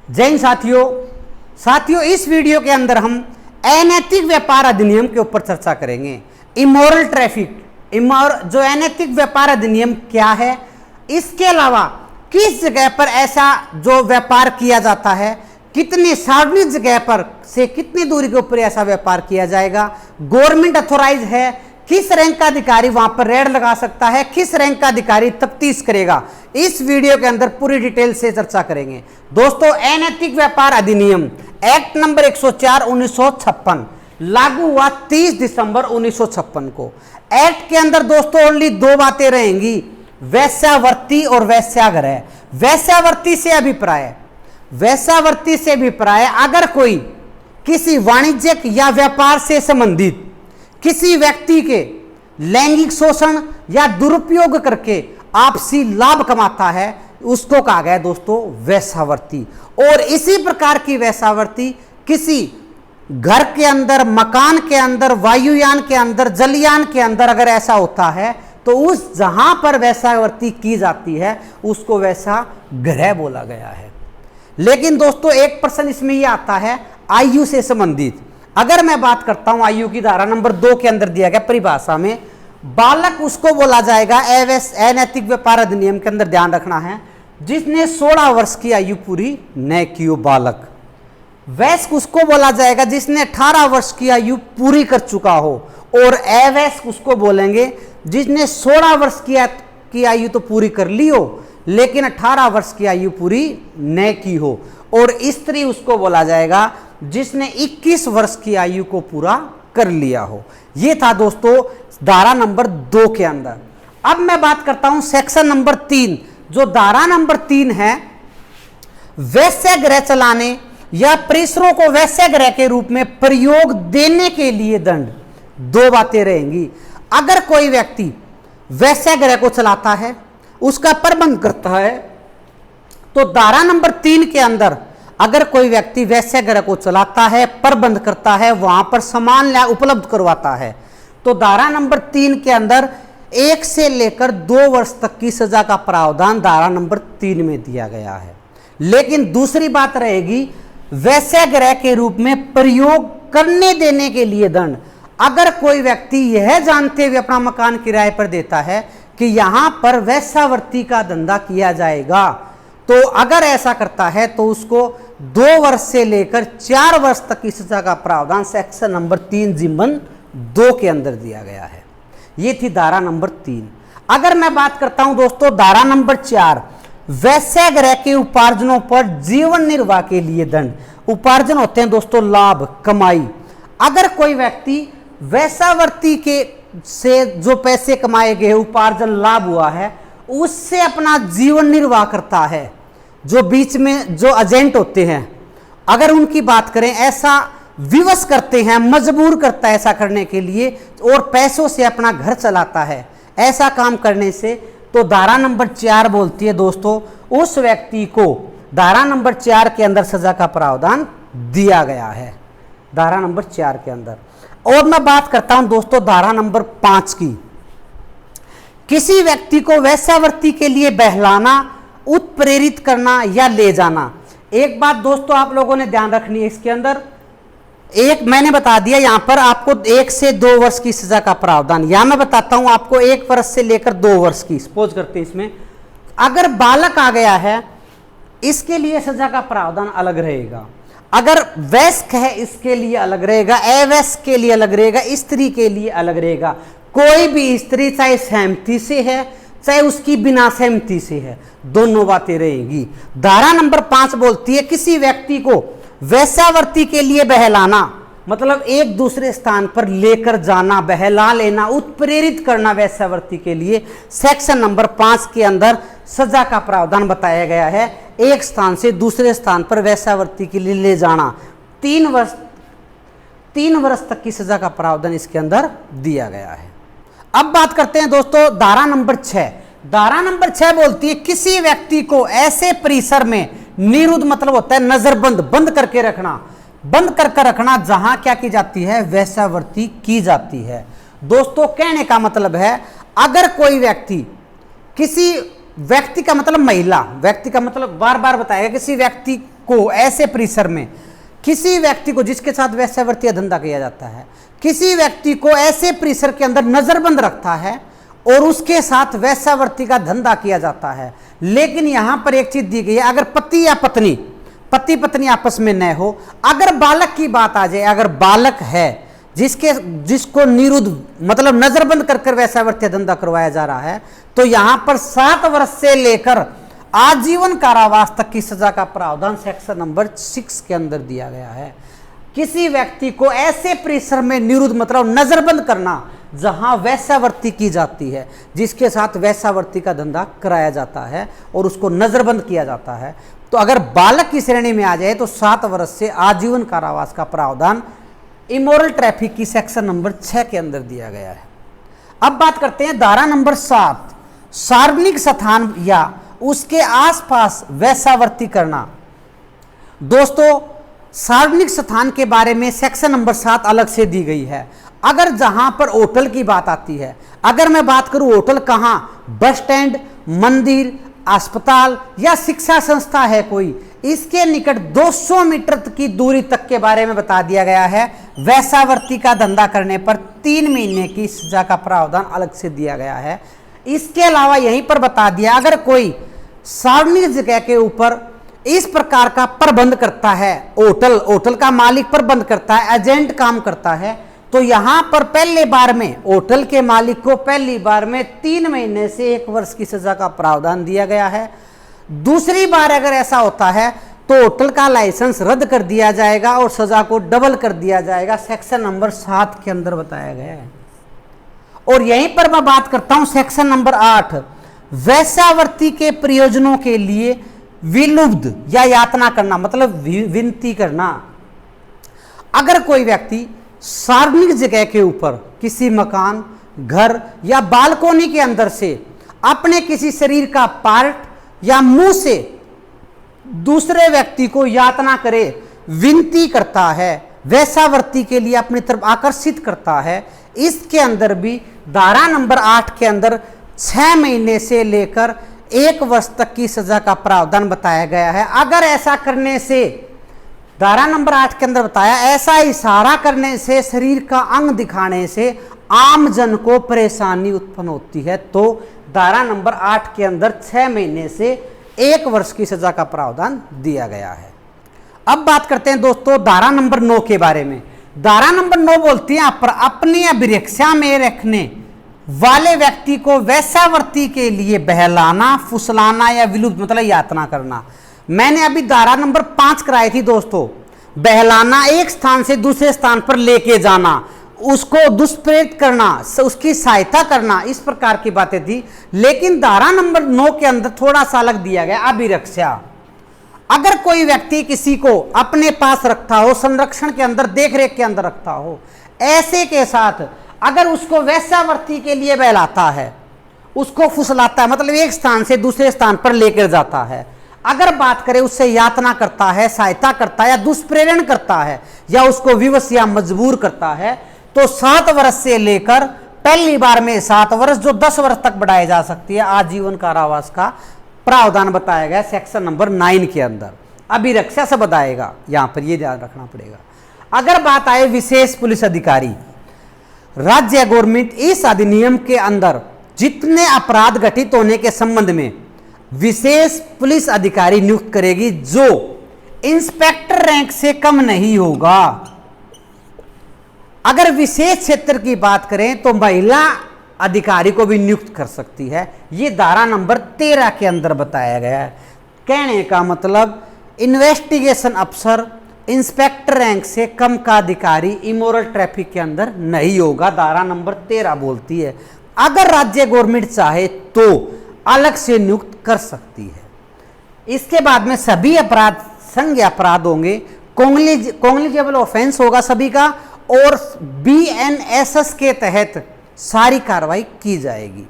जय हिंद साथियों, इस वीडियो के अंदर हम अनैतिक व्यापार अधिनियम के ऊपर चर्चा करेंगे। इमोरल ट्रैफिक, जो अनैतिक व्यापार अधिनियम क्या है, इसके अलावा किस जगह पर ऐसा जो व्यापार किया जाता है, कितनी सार्वजनिक जगह पर से कितनी दूरी के ऊपर ऐसा व्यापार किया जाएगा, गवर्नमेंट अथोराइज है, किस रैंक का अधिकारी वहां पर रेड लगा सकता है, किस रैंक का अधिकारी तफ्तीश करेगा, इस वीडियो के अंदर पूरी डिटेल से चर्चा करेंगे। दोस्तों, अनैतिक व्यापार अधिनियम एक्ट नंबर 104 1956 लागू हुआ 30 दिसंबर 1956 को। एक्ट के अंदर दोस्तों ओनली दो बातें रहेंगी, वेश्यावृत्ति और वेश्यागृह। वेश्यावृत्ति से अभिप्राय अगर कोई किसी वाणिज्यिक या व्यापार से संबंधित किसी व्यक्ति के लैंगिक शोषण या दुरुपयोग करके आपसी लाभ कमाता है, उसको कहा गया दोस्तों वेश्यावृत्ति। और इसी प्रकार की वेश्यावृत्ति किसी घर के अंदर, मकान के अंदर, वायुयान के अंदर, जलयान के अंदर अगर ऐसा होता है तो उस जहां पर वेश्यावृत्ति की जाती है उसको वेश्यागृह बोला गया है। लेकिन दोस्तों एक प्रश्न इसमें यह आता है आयु से संबंधित। अगर मैं बात करता हूं आयु की, धारा नंबर 2 के अंदर दिया गया परिभाषा में बालक उसको बोला जाएगा, अनैतिक व्यापार अधिनियम के अंदर ध्यान रखना है, जिसने 16 वर्ष की आयु पूरी न की हो बालक। वयस्क उसको बोला जाएगा जिसने 18 वर्ष की आयु पूरी कर चुका हो, और अवयस्क उसको बोलेंगे जिसने 16 वर्ष की आयु तो पूरी कर ली हो लेकिन 18 वर्ष की आयु पूरी न की हो। और स्त्री उसको बोला जाएगा जिसने 21 वर्ष की आयु को पूरा कर लिया हो। यह था दोस्तों धारा नंबर 2 के अंदर। अब मैं बात करता हूं सेक्शन नंबर 3। जो धारा नंबर 3 है, वेश्यागृह चलाने या परिसरों को वेश्यागृह के रूप में प्रयोग देने के लिए दंड। दो बातें रहेंगी। अगर कोई व्यक्ति वेश्यागृह को चलाता है, उसका प्रबंध करता है, तो धारा नंबर 3 के अंदर अगर कोई व्यक्ति वेश्यागृह को चलाता है, प्रबंध करता है, वहां पर सामान उपलब्ध करवाता है, तो धारा नंबर 3 के अंदर 1 से लेकर 2 वर्ष तक की सजा का प्रावधान धारा नंबर 3 में दिया गया है। लेकिन दूसरी बात रहेगी, वेश्यागृह के रूप में प्रयोग करने देने के लिए दंड। अगर कोई व्यक्ति यह जानते हुए अपना मकान किराए पर देता है कि यहां पर वेश्यावृत्ति का धंधा किया जाएगा, तो अगर ऐसा करता है तो उसको 2 वर्ष से लेकर 4 वर्ष तक की सजा का प्रावधान सेक्शन नंबर 3 जीवन 2 के अंदर दिया गया है। ये थी धारा नंबर 3। अगर मैं बात करता हूं दोस्तों धारा नंबर 4, वेश्यागृह के उपार्जनों पर जीवन निर्वाह के लिए दंड। उपार्जन होते हैं दोस्तों लाभ, कमाई। अगर कोई व्यक्ति वेश्यावृत्ति के से जो पैसे कमाए गए, उपार्जन लाभ हुआ है, उससे अपना जीवन निर्वाह करता है, जो बीच में जो एजेंट होते हैं अगर उनकी बात करें, ऐसा विवश करते हैं, मजबूर करता है ऐसा करने के लिए, और पैसों से अपना घर चलाता है, ऐसा काम करने से, तो धारा नंबर 4 बोलती है दोस्तों उस व्यक्ति को धारा नंबर 4 के अंदर सजा का प्रावधान दिया गया है, धारा नंबर 4 के अंदर। और मैं बात करता हूं दोस्तों धारा नंबर 5 की। किसी व्यक्ति को वेश्यावृत्ति के लिए बहलाना, उत्प्रेरित करना या ले जाना। एक बात दोस्तों आप लोगों ने ध्यान रखनी है इसके अंदर, एक मैंने बता दिया यहां पर आपको 1 से 2 वर्ष की सजा का प्रावधान। यहां मैं बताता हूं आपको 1 वर्ष से लेकर 2 वर्ष की। सपोज करते हैं इसमें अगर बालक आ गया है, इसके लिए सजा का प्रावधान अलग रहेगा। अगर वयस्क है इसके लिए अलग रहेगा, अवयस्क के लिए अलग रहेगा, स्त्री के लिए अलग रहेगा। कोई भी स्त्री चाहे सहमति से है चाहे उसकी बिना सहमति से है, दोनों बातें रहेंगी। धारा नंबर 5 बोलती है किसी व्यक्ति को वेश्यावृत्ति के लिए बहलाना, मतलब एक दूसरे स्थान पर लेकर जाना, बहला लेना, उत्प्रेरित करना वेश्यावृत्ति के लिए। सेक्शन नंबर 5 के अंदर सजा का प्रावधान बताया गया है, एक स्थान से दूसरे स्थान पर वेश्यावृत्ति के लिए ले जाना। 3 वर्ष तक की सजा का प्रावधान इसके अंदर दिया गया है। अब बात करते हैं दोस्तों धारा नंबर 6। धारा नंबर 6 बोलती है किसी व्यक्ति को ऐसे परिसर में निरुद्ध, मतलब होता है नजरबंद, बंद करके रखना जहां क्या की जाती है, वेश्यावृत्ति की जाती है। दोस्तों कहने का मतलब है अगर कोई व्यक्ति, किसी व्यक्ति का मतलब महिला, व्यक्ति का मतलब बार बार बताएगा, किसी व्यक्ति को ऐसे परिसर में किसी व्यक्ति को, जिसके साथ वेश्यावृत्ति धंधा किया जाता है, किसी व्यक्ति को ऐसे परिसर के अंदर नजरबंद रखता है और उसके साथ वेश्यावृत्ति का धंधा किया जाता है। लेकिन यहां पर एक चीज दी गई है, अगर पति या पति पत्नी आपस में न हो, अगर बालक की बात आ जाए, अगर बालक है जिसको निरुद्ध मतलब नजरबंद कर वेश्यावृत्ति धंधा करवाया जा रहा है, तो यहां पर 7 वर्ष से लेकर आजीवन कारावास तक की सजा का प्रावधान सेक्शन नंबर 6 के अंदर दिया गया है। किसी व्यक्ति को ऐसे परिसर में निरुद्ध मतलब नजरबंद करना जहां वेश्यावृत्ति की जाती है, जिसके साथ वेश्यावृत्ति का धंधा कराया जाता है और उसको नजरबंद किया जाता है, तो अगर बालक की श्रेणी में आ जाए तो 7 वर्ष से आजीवन कारावास का प्रावधान इमोरल ट्रैफिक की सेक्शन नंबर 6 के अंदर दिया गया है। अब बात करते हैं धारा नंबर 7, सार्वजनिक स्थान या उसके आसपास वेश्यावृत्ति करना। दोस्तों, सार्वजनिक स्थान के बारे में सेक्शन नंबर 7 अलग से दी गई है। अगर जहां पर होटल की बात आती है, अगर मैं बात करूं होटल कहां, बस स्टैंड, मंदिर, अस्पताल या शिक्षा संस्था है कोई, इसके निकट 200 मीटर की दूरी तक के बारे में बता दिया गया है। वेश्यावृत्ति का धंधा करने पर 3 महीने की सजा का प्रावधान अलग से दिया गया है। इसके अलावा यहीं पर बता दिया, अगर कोई सार्वजनिक जगह के ऊपर इस प्रकार का प्रबंध करता है, होटल का मालिक प्रबंध करता है, एजेंट काम करता है, तो यहां पर पहले बार में होटल के मालिक को पहली बार में 3 महीने से 1 वर्ष की सजा का प्रावधान दिया गया है। दूसरी बार अगर ऐसा होता है तो होटल का लाइसेंस रद्द कर दिया जाएगा और सजा को डबल कर दिया जाएगा, सेक्शन नंबर 7 के अंदर बताया गया है। और यहीं पर मैं बात करता हूं सेक्शन नंबर 8, वेश्यावृत्ति के प्रयोजनों के लिए विलुब्ध या यातना करना मतलब विनती करना। अगर कोई व्यक्ति सार्वजनिक जगह के ऊपर किसी मकान, घर या बालकोनी के अंदर से अपने किसी शरीर का पार्ट या मुंह से दूसरे व्यक्ति को यातना करे, विनती करता है, वेश्यावृत्ति के लिए अपनी तरफ आकर्षित करता है, इसके अंदर भी धारा नंबर 8 के अंदर 6 महीने से लेकर 1 वर्ष तक की सजा का प्रावधान बताया गया है। अगर ऐसा करने से, धारा नंबर 8 के अंदर बताया, ऐसा इशारा करने से, शरीर का अंग दिखाने से आम जन को परेशानी उत्पन्न होती है, तो धारा नंबर 8 के अंदर 6 महीने से 1 वर्ष की सजा का प्रावधान दिया गया है। अब बात करते हैं दोस्तों धारा नंबर 9 के बारे में। धारा नंबर 9 बोलती है अपनी अभिरक्षा में रखने वाले व्यक्ति को वेश्यावृत्ति के लिए बहलाना, फुसलाना या विलुप्त मतलब यातना करना। मैंने अभी धारा नंबर 5 कराई थी दोस्तों, बहलाना एक स्थान से दूसरे स्थान पर लेके जाना, उसको दुष्प्रेरित करना, उसकी सहायता करना, इस प्रकार की बातें थी। लेकिन धारा नंबर 9 के अंदर थोड़ा सा अलग दिया गया, अभिरक्षा। अगर कोई व्यक्ति किसी को अपने पास रखता हो, संरक्षण के अंदर, देखरेख के अंदर रखता हो, ऐसे के साथ अगर उसको वेश्यावृत्ति के लिए बहलाता है, उसको फुसलाता है मतलब एक स्थान से दूसरे स्थान पर लेकर जाता है, अगर बात करें उससे यातना करता है, सहायता करता है या दुष्प्रेरण करता है या उसको विवश या मजबूर करता है, तो 7 वर्ष से लेकर पहली बार में 7 वर्ष जो 10 वर्ष तक बढ़ाई जा सकती है, आजीवन कारावास का प्रावधान बताया गया सेक्शन नंबर 9 के अंदर। अभिरक्षा से बताएगा, यहां पर यह ध्यान रखना पड़ेगा। अगर बात आए विशेष पुलिस अधिकारी, राज्य गवर्नमेंट इस अधिनियम के अंदर जितने अपराध घटित होने के संबंध में विशेष पुलिस अधिकारी नियुक्त करेगी जो इंस्पेक्टर रैंक से कम नहीं होगा। अगर विशेष क्षेत्र की बात करें तो महिला अधिकारी को भी नियुक्त कर सकती है। यह धारा नंबर 13 के अंदर बताया गया है। कहने का मतलब इन्वेस्टिगेशन अफसर इंस्पेक्टर रैंक से कम का अधिकारी इमोरल ट्रैफिक के अंदर नहीं होगा, धारा नंबर 13 बोलती है। अगर राज्य गवर्नमेंट चाहे तो अलग से नियुक्त कर सकती है। इसके बाद में सभी अपराध संज्ञेय अपराध होंगे, कॉग्निजेबल ऑफेंस होगा सभी का, और BNSS के तहत सारी कार्रवाई की जाएगी।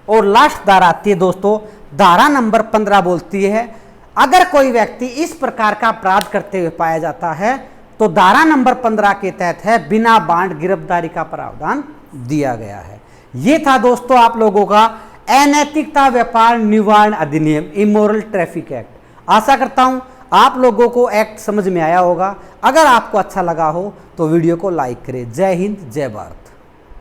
और लास्ट धारा आती है दोस्तों, धारा नंबर 15 बोलती है अगर कोई व्यक्ति इस प्रकार का अपराध करते हुए पाया जाता है तो धारा नंबर 15 के तहत है बिना बांड गिरफ्तारी का प्रावधान दिया गया है। यह था दोस्तों आप लोगों का अनैतिकता व्यापार निवारण अधिनियम, इमोरल ट्रैफिक एक्ट। आशा करता हूं आप लोगों को एक्ट समझ में आया होगा। अगर आपको अच्छा लगा हो तो वीडियो को लाइक करें। जय हिंद, जय भारत।